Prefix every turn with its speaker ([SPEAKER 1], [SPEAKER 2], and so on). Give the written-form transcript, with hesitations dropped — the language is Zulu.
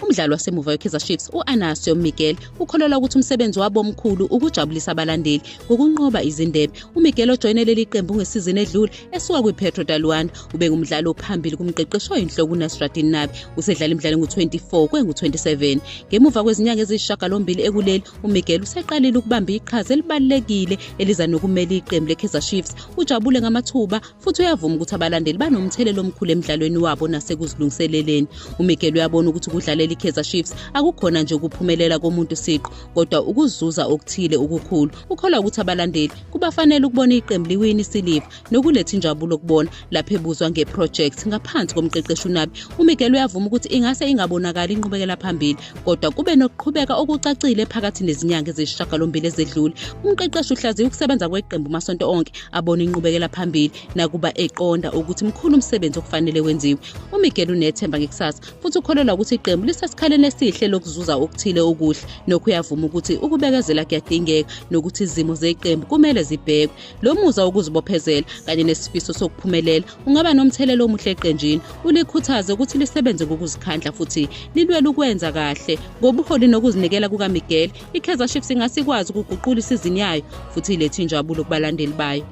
[SPEAKER 1] Umdlali wasemuva we-Kaizer Chiefs u-Anasio Miguel ukholelwa ukuthi umsebenzi wabo omkhulu ukujabulisa abalandeli ngokunqoba izindebe. uMiguel ojoyine leli qembu ngesizini edlule esuka kwiPetro da Luanda ubengumdlali ophambili kumqeqeshi oyinhloko uNasruddin Nabi. Usedlala imidlalo engu-24 kwengu-27. Ngemuva kwezinyanga eziyisishiyagalombili ekuleli, uMiguel useqalile ukubamba iqhaza elibalulekile eliza nokumela iqembu le-Kaizer Chiefs. Ujabule ngamathuba futhi uyavuma ukuthi abalandeli banomthelela omkhulu emidlalweni wabo nasekuzilungiseleleni. uMiguel uyabona ukuthi ukudlalela i-Kaizer Chiefs akukhona nje ukuphumelela komuntu siqu, kodwa ukuzuza okuthile okukhulu. Ukholwa ukuthi abalandeli kubafanele ukubona iqembu liwina isiliva nokuletha injabulo ukubona lapho ebuzwa ngeproject ngaphansi komqeqeshi uNabi. uMiguel uyavuma ukuthi ingase ingabonakali inqubekela phambili, kodwa kube nokuqhubeka okucacile phakathi nezinyanga eziyisishiyagalombili ezedlule. Umqeqeshi uhlaziya ukusebenza kweqembu masonto onke, abona inqubekela phambili nakuba eqonda ukuthi mkhulu umsebenzi okufanele wenziwe. uMiguel unethemba ngekusasa futhi ukholelwa ukuthi iqembu lisesikhaleni esihle lokuzuza okuthile okuhle. Nokho uyavuma ukuthi ukubekezela kuyadingeka nokuthi izimo zeqembu kumele zibhekwe. Lo muzwa wokuzibophezela kanye nesifiso sokuphumelela ungaba nomthelela omuhle eqenjini. Ulikhuthaze ukuthi lisebenze ngokuzikhandla futhi lilwele ukwenza kahle. Ngobuholi nokuzinikela kukaMiguel, i-Kaizer Chiefs ingasikwazi ukuguqula isizini yayo futhi ilethe injabulo kubalandeli bayo.